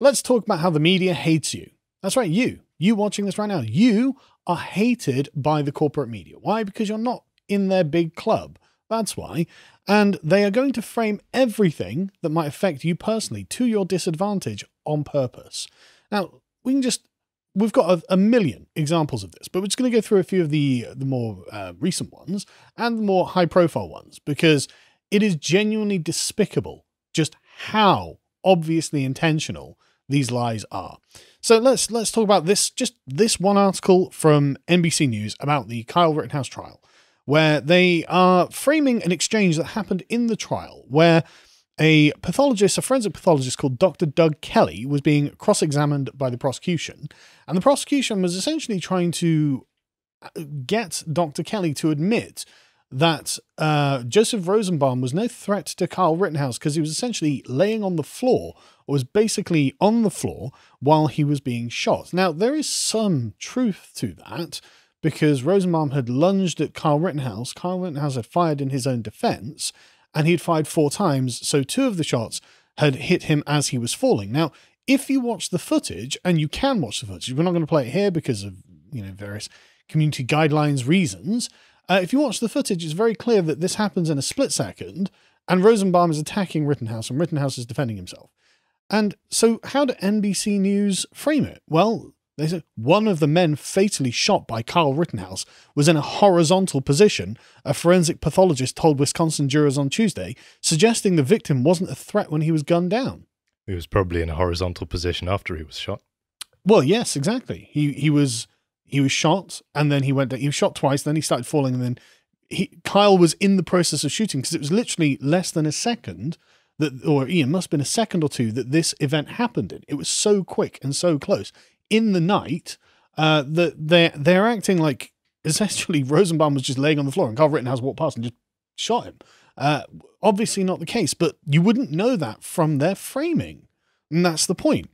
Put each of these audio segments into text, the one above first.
let's talk about how the media hates you. That's right, you watching this right now, you are hated by the corporate media. Why? Because you're not in their big club. That's why. And they are going to frame everything that might affect you personally to your disadvantage on purpose. Now, we've got a million examples of this, but we're just going to go through a few of the more recent ones and the more high profile ones, because it is genuinely despicable just how obviously intentional these lies are. So let's talk about this one article from NBC News about the Kyle Rittenhouse trial, where they are framing an exchange that happened in the trial where a forensic pathologist called Dr. Doug Kelly was being cross-examined by the prosecution. And the prosecution was essentially trying to get Dr. Kelly to admit that Joseph Rosenbaum was no threat to Kyle Rittenhouse because he was essentially laying on the floor, or was basically on the floor while he was being shot. Now, there is some truth to that, because Rosenbaum had lunged at Kyle Rittenhouse. Kyle Rittenhouse had fired in his own defense, and he'd fired 4 times, so 2 of the shots had hit him as he was falling. Now, if you watch the footage, and you can watch the footage, we're not going to play it here because of various community guidelines reasons. If you watch the footage, it's very clear that this happens in a split second, and Rosenbaum is attacking Rittenhouse, and Rittenhouse is defending himself. And so how do NBC News frame it? Well, they said one of the men fatally shot by Kyle Rittenhouse was in a horizontal position, a forensic pathologist told Wisconsin jurors on Tuesday, suggesting the victim wasn't a threat when he was gunned down. He was probably in a horizontal position after he was shot. Well, yes, exactly. He was shot, and then he went down. He was shot twice, then he started falling, and then Kyle was in the process of shooting, because it was literally less than a second it must have been a second or two that this event happened in. It was so quick and so close. In the night, that they're acting like essentially Rosenbaum was just laying on the floor and Kyle Rittenhouse walked past and just shot him. Obviously not the case, but you wouldn't know that from their framing. And that's the point.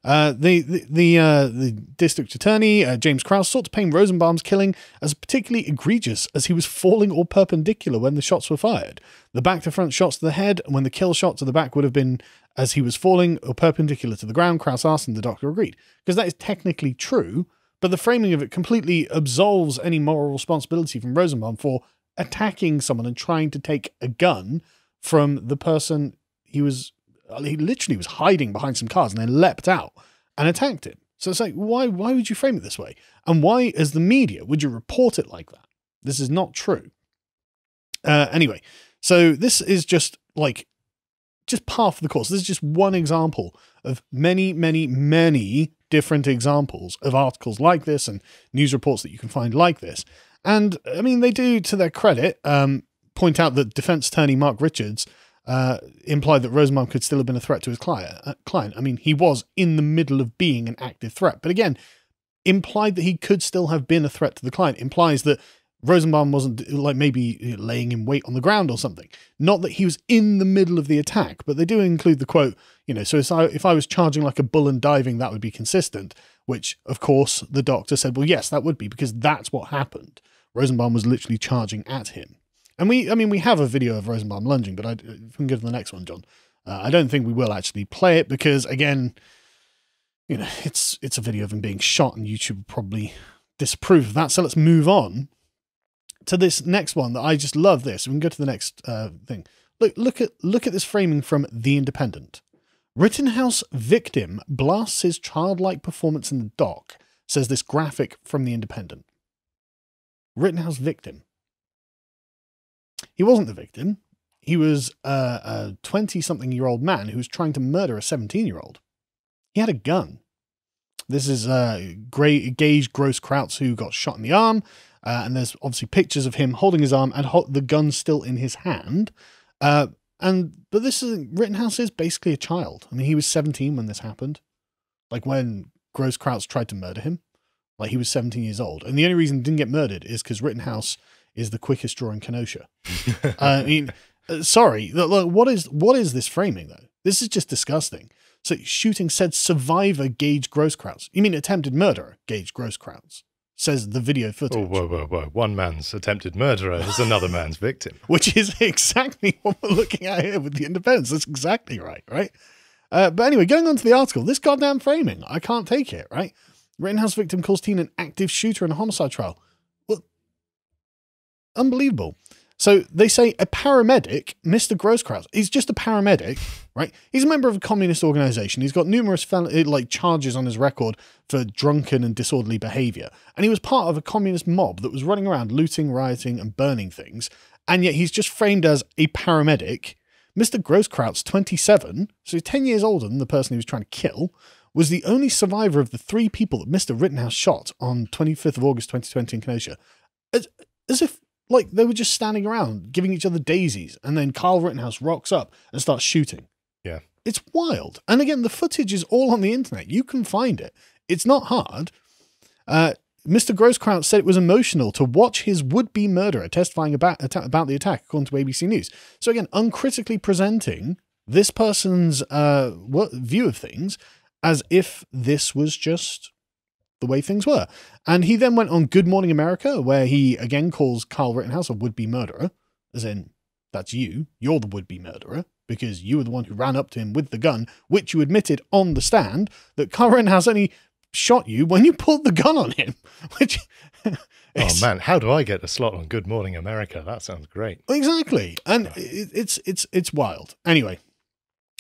The district attorney, James Krause, sought to paint Rosenbaum's killing as particularly egregious as he was falling or perpendicular when the shots were fired. The back-to-front shots to the head, and when the kill shot to the back would have been as he was falling or perpendicular to the ground, Krause asked, and the doctor agreed. Because that is technically true, but the framing of it completely absolves any moral responsibility from Rosenbaum for attacking someone and trying to take a gun from the person he literally was hiding behind some cars and then leapt out and attacked him. So it's like, why would you frame it this way? And why, as the media, would you report it like that? This is not true. Anyway, so this is just par for the course. This is just one example of many, many, many different examples of articles like this and news reports that you can find like this. And I mean, they do, to their credit, point out that defense attorney Mark Richards implied that Rosenbaum could still have been a threat to his client. I mean, he was in the middle of being an active threat, but again, implied that he could still have been a threat to the client implies that Rosenbaum wasn't maybe laying in wait on the ground or something. Not that he was in the middle of the attack, but they do include the quote, so if I was charging like a bull and diving, that would be consistent, which of course the doctor said, well, yes, that would be, because that's what happened. Rosenbaum was literally charging at him. And we have a video of Rosenbaum lunging, but if we can go to the next one, John, I don't think we will actually play it because, again, it's a video of him being shot and YouTube will probably disapprove of that. So let's move on to this next one that I just love this. We can go to the next thing. Look at this framing from The Independent. Rittenhouse victim blasts his childlike performance in the dock, says this graphic from The Independent. Rittenhouse victim. He wasn't the victim. He was a 20-something-year-old man who was trying to murder a 17-year-old. He had a gun. This is Gage Gross-Krauts, who got shot in the arm, and there's obviously pictures of him holding his arm and the gun still in his hand. But Rittenhouse is basically a child. I mean, he was 17 when this happened. Like when Gross-Krauts tried to murder him. Like he was 17 years old. And the only reason he didn't get murdered is because Rittenhouse is the quickest draw in Kenosha. I mean, sorry. Look, what is this framing, though? This is just disgusting. So shooting said survivor Gage Gross-Krauts. You mean attempted murderer Gage Gross-Krauts, says the video footage. Oh, whoa. One man's attempted murderer is another man's victim. Which is exactly what we're looking at here with The Independent. That's exactly right? But anyway, going on to the article, this goddamn framing, I can't take it, right? Rittenhouse victim calls teen an active shooter in a homicide trial. Well, unbelievable. So they say a paramedic, Mr. Grosskreutz, he's just a paramedic, right? He's a member of a communist organization. He's got numerous charges on his record for drunken and disorderly behavior. And he was part of a communist mob that was running around looting, rioting, and burning things. And yet he's just framed as a paramedic. Mr. Grosskreutz, 27, so 10 years older than the person he was trying to kill, was the only survivor of the 3 people that Mr. Rittenhouse shot on 25th of August 2020 in Kenosha. As if, like, they were just standing around giving each other daisies, and then Kyle Rittenhouse rocks up and starts shooting. Yeah. It's wild. And again, the footage is all on the internet. You can find it. It's not hard. Mr. Grosskreutz said it was emotional to watch his would-be murderer testifying about the attack, according to ABC News. So again, uncritically presenting this person's view of things as if this was just the way things were. And he then went on Good Morning America, where he again calls Kyle Rittenhouse a would-be murderer, as in, that's you. You're the would-be murderer, because you were the one who ran up to him with the gun, which you admitted on the stand that Kyle Rittenhouse only shot you when you pulled the gun on him. Which, oh man, how do I get a slot on Good Morning America? That sounds great. Exactly, and it's wild. Anyway,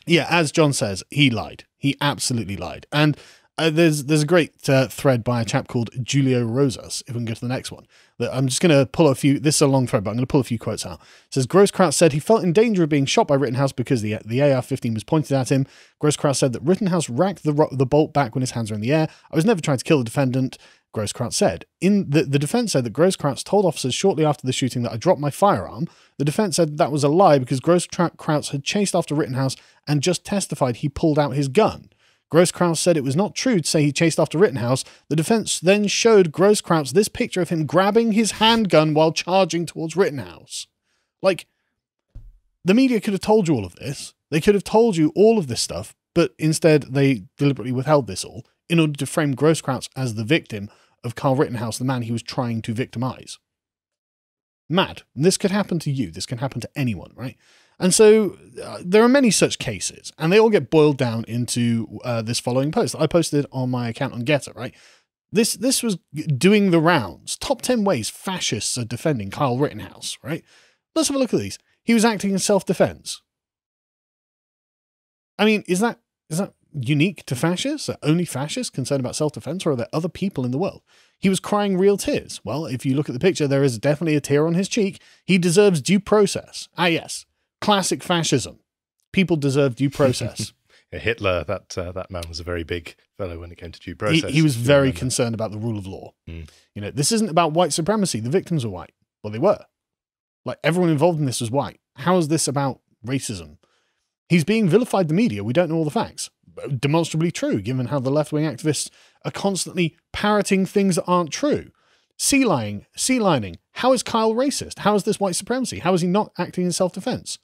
yeah, as John says, he lied. He absolutely lied. And there's a great thread by a chap called Julio Rosas, if we can go to the next one. That I'm just going to pull a few, this is a long thread, but I'm going to pull a few quotes out. It says, Grosskreutz said he felt in danger of being shot by Rittenhouse because the AR-15 was pointed at him. Grosskreutz said that Rittenhouse racked the bolt back when his hands were in the air. I was never trying to kill the defendant, Grosskreutz said. The defense said that Grosskreutz told officers shortly after the shooting that I dropped my firearm. The defense said that was a lie because Grosskreutz had chased after Rittenhouse and just testified he pulled out his gun. Grosskreutz said it was not true to say he chased after Rittenhouse. The defense then showed Grosskreutz this picture of him grabbing his handgun while charging towards Rittenhouse. Like, the media could have told you all of this. They could have told you all of this stuff, but instead they deliberately withheld this all in order to frame Grosskreutz as the victim of Kyle Rittenhouse, the man he was trying to victimize. Mad. This could happen to you. This can happen to anyone, right? And so there are many such cases, and they all get boiled down into this following post that I posted on my account on Getter, right? This was doing the rounds. Top 10 ways fascists are defending Kyle Rittenhouse, right? Let's have a look at these. He was acting in self-defense. I mean, is that unique to fascists? Are only fascists concerned about self-defense, or are there other people in the world? He was crying real tears. Well, if you look at the picture, there is definitely a tear on his cheek. He deserves due process. Ah, yes. Classic fascism. People deserve due process. Yeah, Hitler, that man was a very big fellow when it came to due process. He was very concerned about the rule of law. You know, this isn't about white supremacy. The victims were white. Well, they were. Like, everyone involved in this was white. How is this about racism? He's being vilified the media. We don't know all the facts. Demonstrably true, given how the left-wing activists are constantly parroting things that aren't true. Sea lining. How is Kyle racist? How is this white supremacy? How is he not acting in self-defense?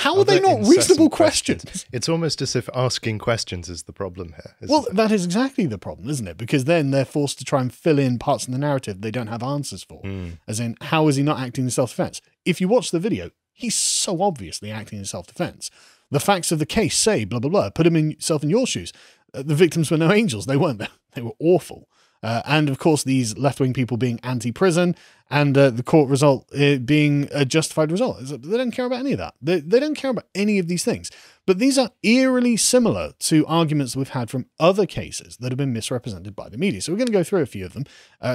How are they not reasonable questions? It's almost as if asking questions is the problem here. Well, that is exactly the problem, isn't it? Because then they're forced to try and fill in parts of the narrative they don't have answers for. As in, how is he not acting in self-defense? If you watch the video, he's so obviously acting in self-defense. The facts of the case say, blah, blah, blah. Put yourself in your shoes. The victims were no angels. They weren't. They were awful. And of course, these left-wing people being anti-prison and the court result being a justified result. They don't care about any of that. They don't care about any of these things. But these are eerily similar to arguments that we've had from other cases that have been misrepresented by the media. So we're going to go through a few of them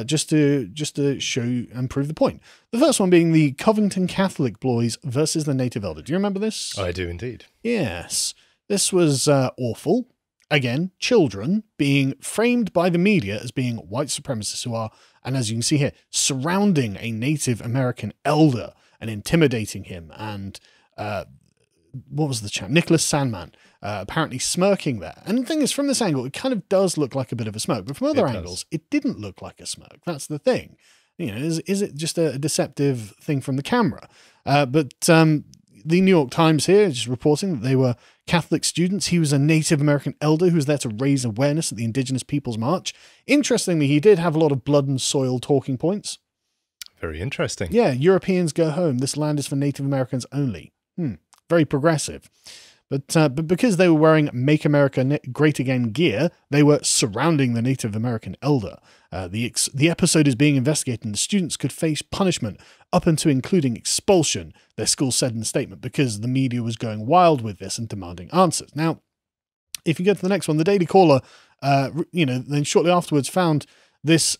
just to show and prove the point. The first one being the Covington Catholic boys versus the native elder. Do you remember this? I do indeed. Yes. This was awful. Again, children being framed by the media as being white supremacists who are, and as you can see here, surrounding a Native American elder and intimidating him. And what was the chap? Nicholas Sandman, apparently smirking there. And the thing is, from this angle, it kind of does look like a bit of a smirk. But from other angles, it didn't look like a smirk. That's the thing. You know, is it just a deceptive thing from the camera? But the New York Times here is reporting that they were Catholic students. He was a Native American elder who was there to raise awareness at the Indigenous Peoples March. Interestingly, he did have a lot of blood and soil talking points. Very interesting. Yeah, Europeans go home. This land is for Native Americans only. Very progressive. But because they were wearing Make America Great Again gear, they were surrounding the Native American elder. The episode is being investigated, and the students could face punishment up until including expulsion, their school said in a statement, because the media was going wild with this and demanding answers. Now, if you go to the next one, the Daily Caller, then shortly afterwards found this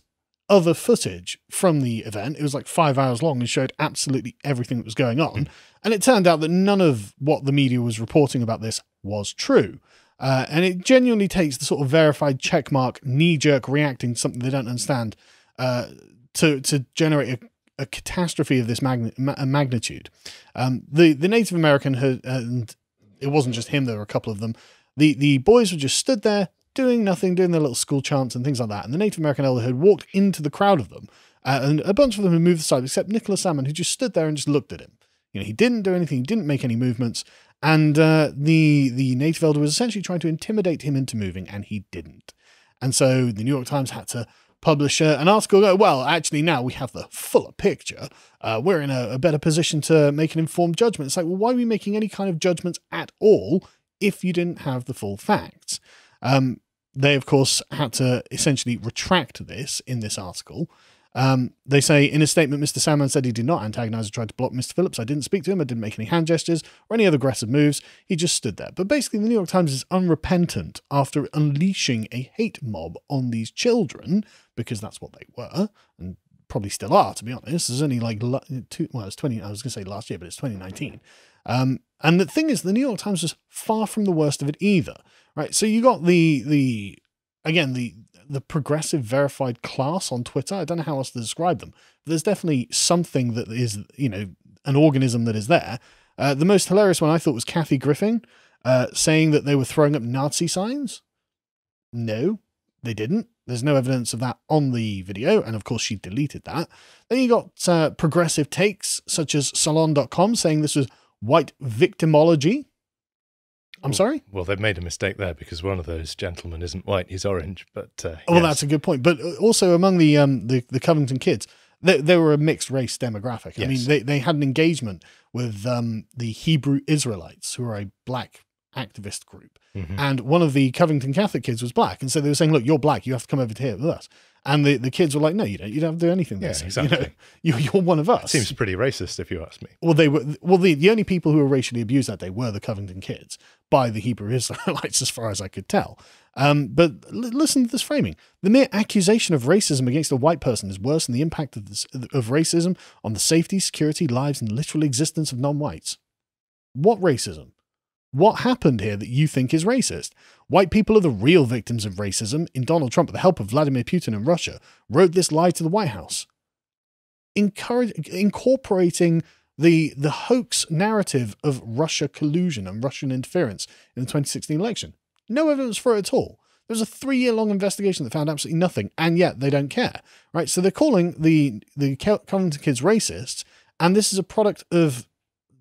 other footage from the event. It was like 5 hours long and showed absolutely everything that was going on. And it turned out that none of what the media was reporting about this was true. And it genuinely takes the sort of verified checkmark, knee-jerk reacting to something they don't understand to generate a catastrophe of this magnitude. The Native American, and it wasn't just him, there were a couple of them, the boys were just stood there, doing nothing, doing their little school chants and things like that. And the Native American elder had walked into the crowd of them, and a bunch of them had moved aside, except Nicholas Salmon, who just stood there and just looked at him. He didn't do anything, he didn't make any movements, and the Native elder was essentially trying to intimidate him into moving, and he didn't. And so the New York Times had to publish an article go, well, actually now we have the fuller picture. We're in a better position to make an informed judgment. It's like, well, why are we making any kind of judgments at all if you didn't have the full facts? They, of course, had to essentially retract this in this article. They say, in a statement, Mr. Salmon said he did not antagonize or try to block Mr. Phillips. I didn't speak to him. I didn't make any hand gestures or any other aggressive moves. He just stood there. But basically, the New York Times is unrepentant after unleashing a hate mob on these children, because that's what they were, and probably still are, to be honest. There's only like it's 20. I was going to say last year, but it's 2019. And the thing is, the New York Times was far from the worst of it either, right? So you got the progressive verified class on Twitter. I don't know how else to describe them. But there's definitely something that is, an organism that is there. The most hilarious one I thought was Kathy Griffin, saying that they were throwing up Nazi signs. No, they didn't. There's no evidence of that on the video, and of course she deleted that. Then you got progressive takes, such as Salon.com, saying this was white victimology. I'm sorry? Well, they've made a mistake there because one of those gentlemen isn't white, he's orange. But well, yes. That's a good point. But also among the Covington kids, they were a mixed race demographic. Yes. I mean, they had an engagement with the Hebrew Israelites, who are a black activist group. Mm-hmm. And one of the Covington Catholic kids was black. And so they were saying, look, you're black, you have to come over to here with us. And the kids were like, no, you don't. You don't have to do anything. Yeah, exactly. You're one of us. Seems pretty racist, if you ask me. Well, the only people who were racially abused that day were the Covington kids by the Hebrew Israelites, as far as I could tell. But listen to this framing. The mere accusation of racism against a white person is worse than the impact of racism on the safety, security, lives, and literal existence of non-whites. What racism? What happened here that you think is racist? White people are the real victims of racism. In Donald Trump, with the help of Vladimir Putin and Russia, wrote this lie to the White House, incorporating the hoax narrative of Russia collusion and Russian interference in the 2016 election. No evidence for it at all. There was a 3-year-long investigation that found absolutely nothing, and yet they don't care, right? So they're calling the Covington kids racists, and this is a product of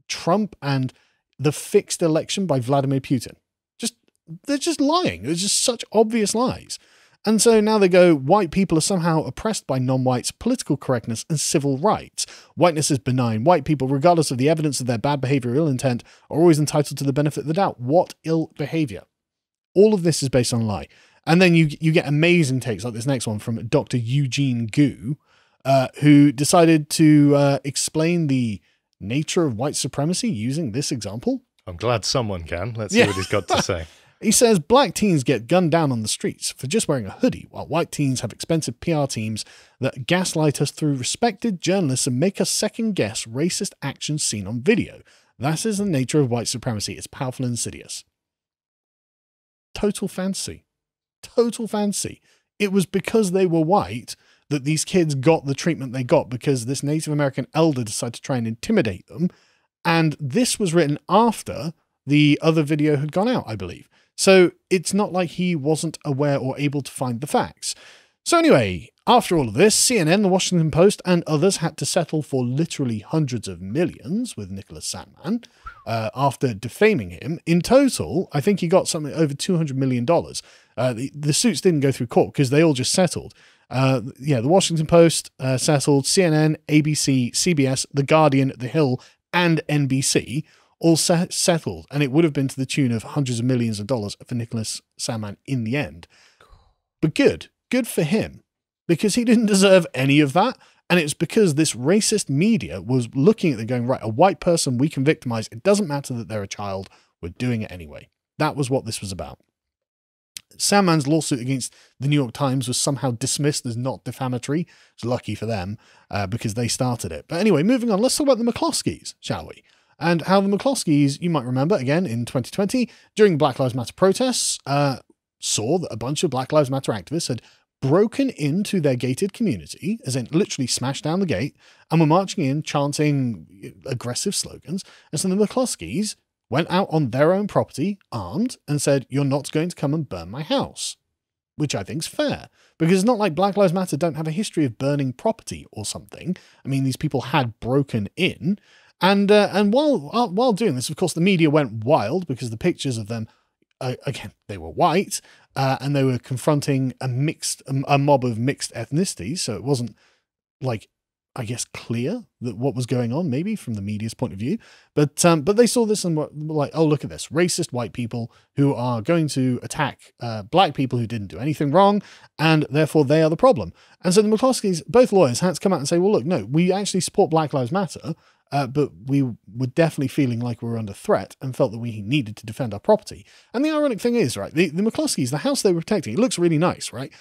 Trump and the fixed election by Vladimir Putin. They're just lying. It's just such obvious lies. And so now they go, white people are somehow oppressed by non-whites, political correctness, and civil rights. Whiteness is benign. White people, regardless of the evidence of their bad behavior or ill intent, are always entitled to the benefit of the doubt. What ill behavior? All of this is based on a lie. And then you get amazing takes like this next one from Dr. Eugene Gu, who decided to explain the nature of white supremacy using this example. I'm glad someone can. Let's see what he's got to say. He says black teens get gunned down on the streets for just wearing a hoodie, while white teens have expensive PR teams that gaslight us through respected journalists and make us second-guess racist actions seen on video. That is the nature of white supremacy. It's powerful and insidious. Total fantasy. Total fantasy. It was because they were white that these kids got the treatment they got, because this Native American elder decided to try and intimidate them. And this was written after the other video had gone out, I believe. So it's not like he wasn't aware or able to find the facts. So anyway, after all of this, CNN, The Washington Post, and others had to settle for literally hundreds of millions with Nicholas Salmon after defaming him. In total, I think he got something over $200 million. The suits didn't go through court because they all just settled. The Washington Post settled, CNN, ABC, CBS, The Guardian, The Hill, and NBC all settled, and it would have been to the tune of hundreds of millions of dollars for Nicholas Sandmann in the end. But good for him, because he didn't deserve any of that. And it's because this racist media was looking at it going, right, a white person we can victimize. It doesn't matter that they're a child. We're doing it anyway. That was what this was about. Sandmann's lawsuit against the New York Times was somehow dismissed as not defamatory. It's lucky for them because they started it. But anyway, moving on, let's talk about the McCloskeys, shall we? And how the McCloskeys, you might remember, again, in 2020, during Black Lives Matter protests, saw that a bunch of Black Lives Matter activists had broken into their gated community, as in literally smashed down the gate, and were marching in, chanting aggressive slogans. And so the McCloskeys went out on their own property, armed, and said, "You're not going to come and burn my house," which I think is fair, because it's not like Black Lives Matter don't have a history of burning property or something. I mean, these people had broken in, and while doing this, of course, the media went wild because the pictures of them, again, they were white, and they were confronting a mob of mixed ethnicities, so it wasn't like, I guess, clear that what was going on, maybe from the media's point of view, but they saw this and were like, oh, look at this, racist white people who are going to attack black people who didn't do anything wrong, and therefore they are the problem. And so the McCloskeys, both lawyers, had to come out and say, well, look, no, we actually support Black Lives Matter, but we were definitely feeling like we were under threat and felt that we needed to defend our property. And the ironic thing is, right, the McCloskeys, the house they were protecting, it looks really nice, right?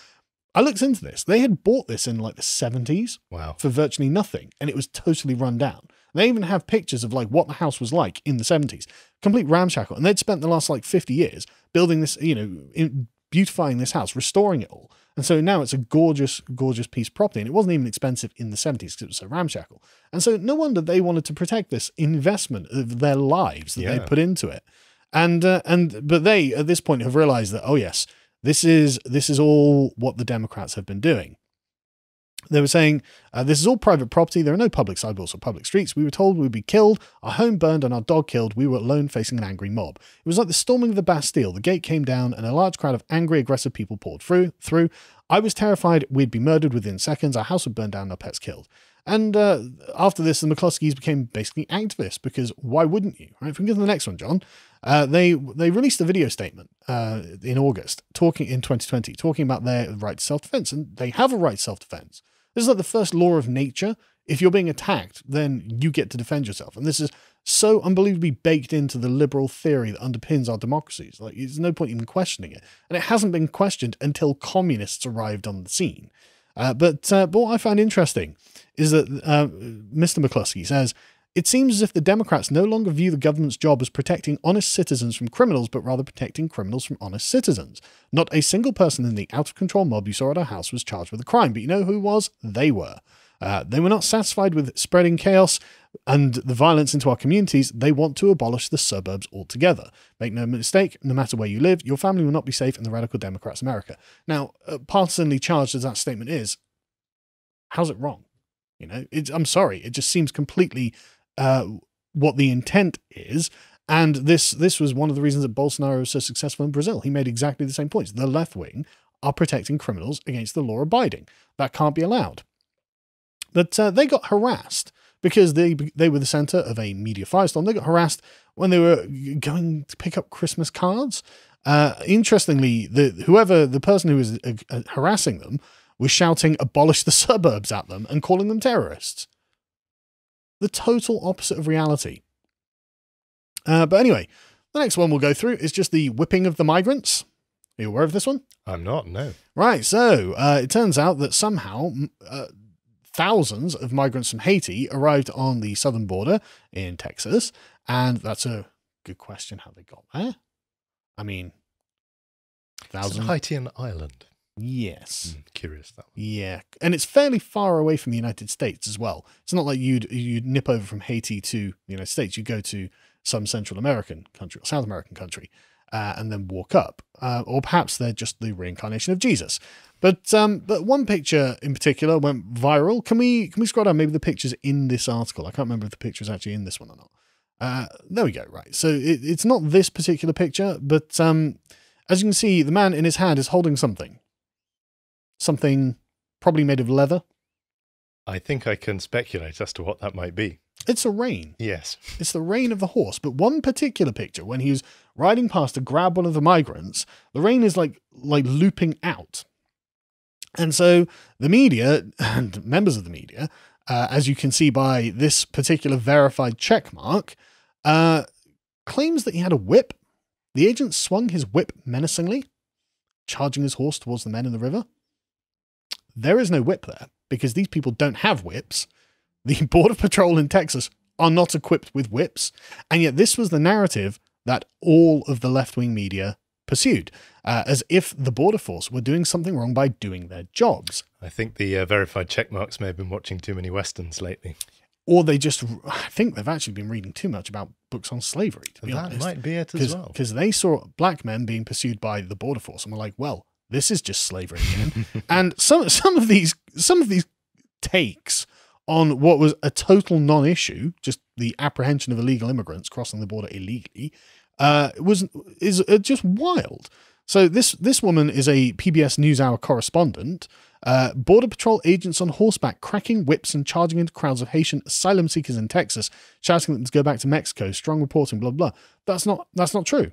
I looked into this. They had bought this in like the 70s for virtually nothing, and it was totally run down. They even have pictures of like what the house was like in the 70s, complete ramshackle. And they'd spent the last like 50 years building this, beautifying this house, restoring it all. And so now it's a gorgeous, gorgeous piece of property. And it wasn't even expensive in the 70s because it was so ramshackle. And so no wonder they wanted to protect this investment of their lives that they put into it. But they, at this point, have realized that, oh yes, this is all what the Democrats have been doing. They were saying, this is all private property. There are no public sidewalks or public streets. We were told we would be killed, our home burned and our dog killed. We were alone facing an angry mob. It was like the storming of the Bastille. The gate came down and a large crowd of angry, aggressive people poured through. I was terrified we'd be murdered within seconds. Our house would burn down, our pets killed. And after this, the McCloskeys became basically activists, because why wouldn't you? Right? If we can get to the next one, John. They released a video statement in August, in 2020, talking about their right to self-defense. And they have a right to self-defense. This is like the first law of nature. If you're being attacked, then you get to defend yourself. And this is so unbelievably baked into the liberal theory that underpins our democracies. Like, there's no point even questioning it. And it hasn't been questioned until communists arrived on the scene. But what I find interesting is that Mr. McCloskey says, it seems as if the Democrats no longer view the government's job as protecting honest citizens from criminals, but rather protecting criminals from honest citizens. Not a single person in the out-of-control mob you saw at our house was charged with a crime, but you know who was? They were. They were not satisfied with spreading chaos and the violence into our communities. They want to abolish the suburbs altogether. Make no mistake, no matter where you live, your family will not be safe in the radical Democrats' America. Now, partisanly charged as that statement is, how's it wrong? I'm sorry, it just seems completely what the intent is. And this was one of the reasons that Bolsonaro was so successful in Brazil. He made exactly the same points. The left wing are protecting criminals against the law abiding. That can't be allowed. But they got harassed because they were the center of a media firestorm. They got harassed when they were going to pick up Christmas cards. Interestingly, the person who was harassing them was shouting "abolish the suburbs" at them and calling them terrorists. The total opposite of reality. But anyway, the next one we'll go through is just the whipping of the migrants. Are you aware of this one? I'm not, no. Right, so it turns out that somehow thousands of migrants from Haiti arrived on the southern border in Texas, and that's a good question how they got there. I mean, It's an Haitian island. Yes. Curious that one. Yeah, and it's fairly far away from the United States as well. It's not like you'd nip over from Haiti to the United States. You go to some Central American country or South American country and then walk up. Or perhaps they're just the reincarnation of Jesus. But one picture in particular went viral. Can we scroll down? Maybe the picture's in this article. I can't remember if the picture's actually in this one or not. There we go. Right. So it's not this particular picture, but as you can see, the man in his hand is holding something. Something probably made of leather. I think I can speculate as to what that might be. It's a rain. Yes. It's the reign of the horse. But one particular picture, when he was riding past to grab one of the migrants, the rain is like looping out. And so the media and members of the media, as you can see by this particular verified check mark, claims that he had a whip. The agent swung his whip menacingly, charging his horse towards the men in the river. There is no whip there because these people don't have whips. The Border Patrol in Texas are not equipped with whips. And yet this was the narrative that all of the left-wing media pursued, as if the Border Force were doing something wrong by doing their jobs. I think the verified checkmarks may have been watching too many Westerns lately. Or I think they've actually been reading too much about books on slavery, to be honest. That might be it as well. Because they saw black men being pursued by the Border Force and were like, well, this is just slavery again. And some of these takes on what was a total non-issue, just the apprehension of illegal immigrants crossing the border illegally, is just wild. So this woman is a PBS NewsHour correspondent. Border Patrol agents on horseback cracking whips and charging into crowds of Haitian asylum seekers in Texas, shouting them to go back to Mexico. Strong reporting, blah, blah. That's not true.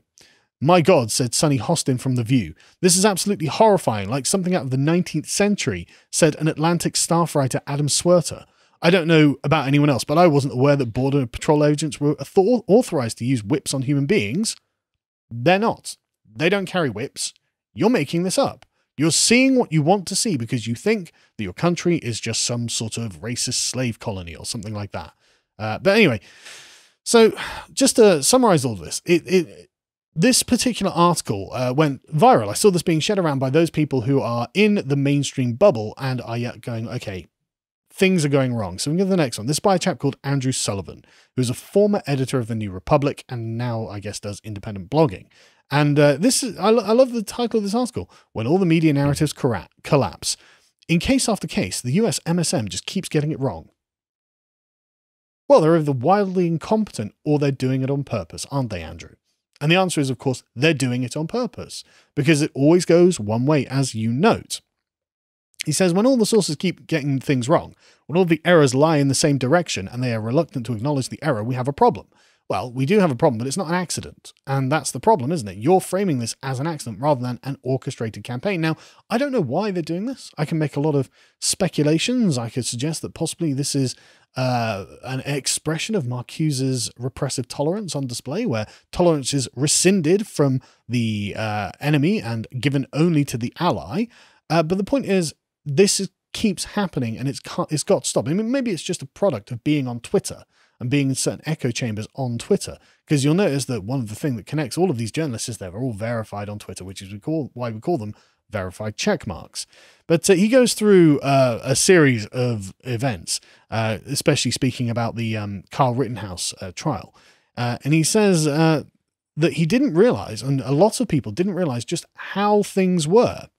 My God, said Sonny Hostin from The View. This is absolutely horrifying, like something out of the 19th century, said an Atlantic staff writer, Adam Swerter. I don't know about anyone else, but I wasn't aware that Border Patrol agents were authorized to use whips on human beings. They're not. They don't carry whips. You're making this up. You're seeing what you want to see because you think that your country is just some sort of racist slave colony or something like that. But anyway, so just to summarize all of this, this particular article went viral. I saw this being shared around by those people who are in the mainstream bubble and are yet going, okay, things are going wrong. So we can go to the next one. This is by a chap called Andrew Sullivan, who's a former editor of the New Republic and now, I guess, does independent blogging. And I love the title of this article, When All the Media Narratives Collapse. In case after case, the US MSM just keeps getting it wrong. Well, they're either wildly incompetent or they're doing it on purpose, aren't they, Andrew? And the answer is, of course, they're doing it on purpose, because it always goes one way, as you note. He says, when all the sources keep getting things wrong, when all the errors lie in the same direction and they are reluctant to acknowledge the error, we have a problem. Well, we do have a problem, but it's not an accident. And that's the problem, isn't it? You're framing this as an accident rather than an orchestrated campaign. Now, I don't know why they're doing this. I can make a lot of speculations. I could suggest that possibly this is an expression of Marcuse's repressive tolerance on display, where tolerance is rescinded from the enemy and given only to the ally. But the point is, keeps happening and it's got to stop. I mean, maybe it's just a product of being on Twitter and being in certain echo chambers on Twitter, because you'll notice that one of the things that connects all of these journalists is they're all verified on Twitter, which is why we call them verified check marks. But he goes through a series of events, especially speaking about the Kyle Rittenhouse trial. And he says that he didn't realize, and a lot of people didn't realize, just how things were.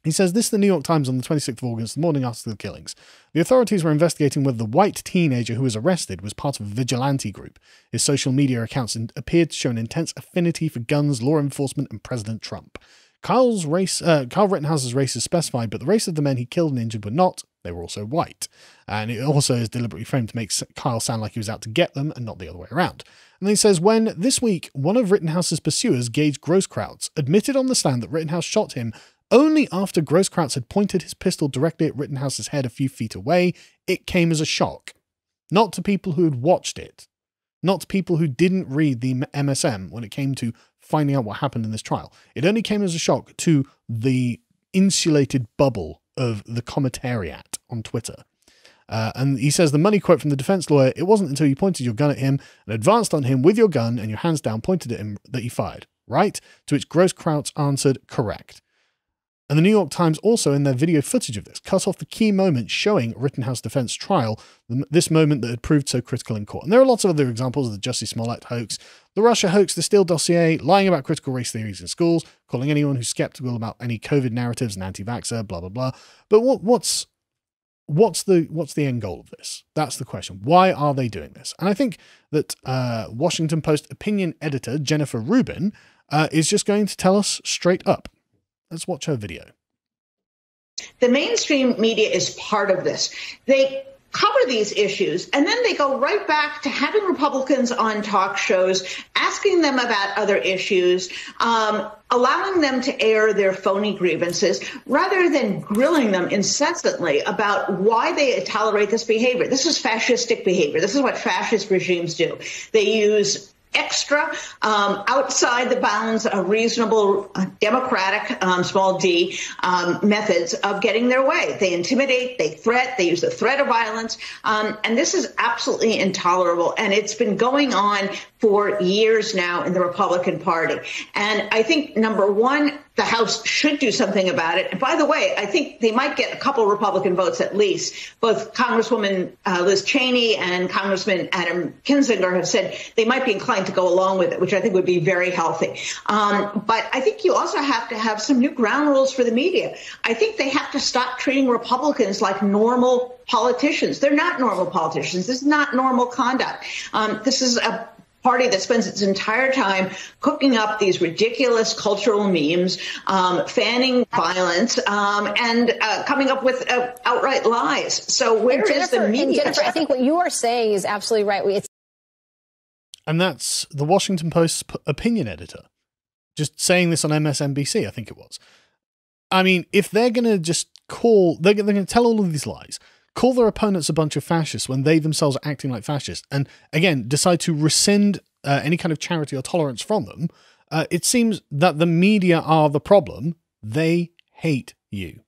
He says, this is the New York Times on the 26th of August, the morning after the killings. The authorities were investigating whether the white teenager who was arrested was part of a vigilante group. His social media accounts appeared to show an intense affinity for guns, law enforcement, and President Trump. Kyle Rittenhouse's race is specified, but the race of the men he killed and injured were not. They were also white. And it also is deliberately framed to make Kyle sound like he was out to get them and not the other way around. And then he says, when this week, one of Rittenhouse's pursuers, Gage Grosskreutz, admitted on the stand that Rittenhouse shot him only after Grosskreutz had pointed his pistol directly at Rittenhouse's head a few feet away, it came as a shock. Not to people who had watched it. Not to people who didn't read the MSM when it came to finding out what happened in this trial. It only came as a shock to the insulated bubble of the commentariat on Twitter. And he says, the money quote from the defense lawyer, it wasn't until you pointed your gun at him and advanced on him with your gun and your hands down pointed at him that you fired, right? To which Grosskreutz answered, correct. And the New York Times also, in their video footage of this, cut off the key moment showing Rittenhouse defense trial, this moment that had proved so critical in court. And there are lots of other examples of the Jussie Smollett hoax, the Russia hoax, the Steele dossier, lying about critical race theories in schools, calling anyone who's skeptical about any COVID narratives an anti-vaxxer, blah, blah, blah. But what's the end goal of this? That's the question. Why are they doing this? And I think that Washington Post opinion editor Jennifer Rubin is just going to tell us straight up. Let's watch her video. The mainstream media is part of this. They cover these issues, and then they go right back to having Republicans on talk shows, asking them about other issues, allowing them to air their phony grievances, rather than grilling them incessantly about why they tolerate this behavior. This is fascistic behavior. This is what fascist regimes do. They use extra, outside the bounds of reasonable democratic, small d, methods of getting their way. They intimidate, they threat, they use the threat of violence. And this is absolutely intolerable. And it's been going on for years now in the Republican Party. And I think, number one, the House should do something about it. And by the way, I think they might get a couple Republican votes at least. Both Congresswoman Liz Cheney and Congressman Adam Kinzinger have said they might be inclined to go along with it, which I think would be very healthy. But I think you also have to have some new ground rules for the media. I think they have to stop treating Republicans like normal politicians. They're not normal politicians. This is not normal conduct. This is a party that spends its entire time cooking up these ridiculous cultural memes, fanning violence, and coming up with outright lies. So where is the media? Jennifer, I think what you are saying is absolutely right. And that's the Washington Post's opinion editor just saying this on MSNBC, I think it was. I mean, if they're going to just they're going to tell all of these lies, call their opponents a bunch of fascists when they themselves are acting like fascists, and again, decide to rescind any kind of charity or tolerance from them, it seems that the media are the problem. They hate you.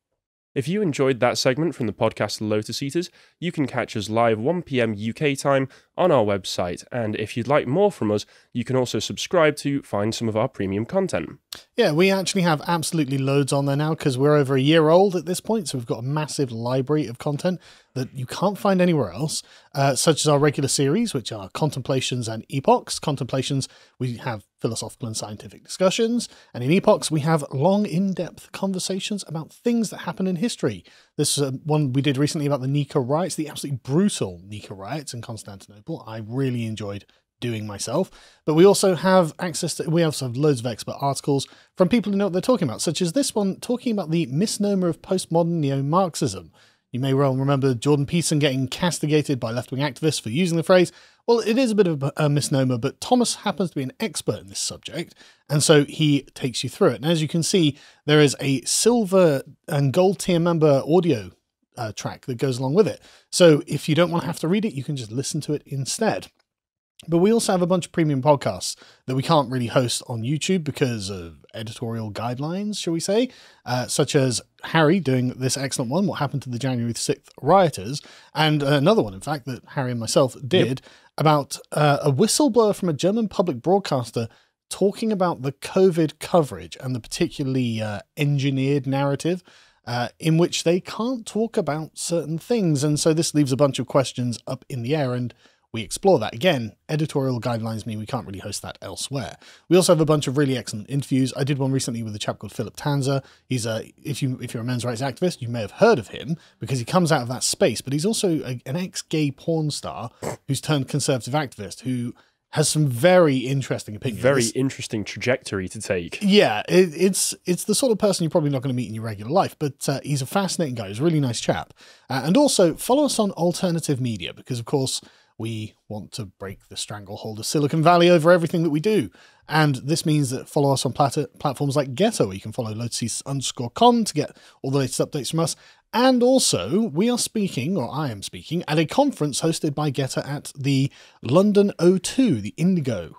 If you enjoyed that segment from the podcast Lotus Eaters, you can catch us live 1 p.m. UK time on our website. And if you'd like more from us, you can also subscribe to find some of our premium content. Yeah, we actually have absolutely loads on there now because we're over a year old at this point. So we've got a massive library of content that you can't find anywhere else, such as our regular series, which are Contemplations and Epochs. Contemplations, we have philosophical and scientific discussions, and in Epochs, we have long, in-depth conversations about things that happen in history. This one we did recently about the Nika riots, the absolutely brutal Nika riots in Constantinople. I really enjoyed doing myself, but we also have access to, we also have loads of expert articles from people who know what they're talking about, such as this one talking about the misnomer of postmodern neo-Marxism. You may well remember Jordan Peterson getting castigated by left-wing activists for using the phrase. Well, it is a bit of a misnomer, but Thomas happens to be an expert in this subject, and so he takes you through it. And as you can see, there is a silver and gold tier member audio track that goes along with it. So if you don't want to have to read it, you can just listen to it instead. But we also have a bunch of premium podcasts that we can't really host on YouTube because of editorial guidelines, shall we say, such as Harry doing this excellent one, What Happened to the January 6th Rioters, and another one, in fact, that Harry and myself did about a whistleblower from a German public broadcaster talking about the COVID coverage and the particularly engineered narrative in which they can't talk about certain things. And so this leaves a bunch of questions up in the air, and we explore that. Again, editorial guidelines mean we can't really host that elsewhere. We also have a bunch of really excellent interviews. I did one recently with a chap called Philip Tanzer. He's if you're a men's rights activist, you may have heard of him because he comes out of that space, but he's also an ex-gay porn star who's turned conservative activist who has some very interesting opinions. Very interesting trajectory to take. Yeah, it's the sort of person you're probably not going to meet in your regular life, but he's a fascinating guy. He's a really nice chap. And also follow us on alternative media because, of course, we want to break the stranglehold of Silicon Valley over everything that we do. And this means that follow us on platforms like Getter, where you can follow Lotus_com to get all the latest updates from us. And also, we are speaking, or I am speaking, at a conference hosted by Getter at the London O2, the Indigo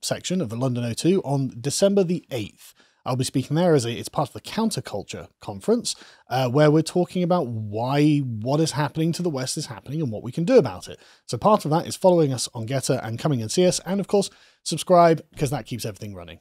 section of the London O2 on December the 8th. I'll be speaking there as it's part of the Counterculture conference, where we're talking about why what is happening to the West is happening and what we can do about it. So part of that is following us on Getter and coming and see us, and of course, subscribe because that keeps everything running.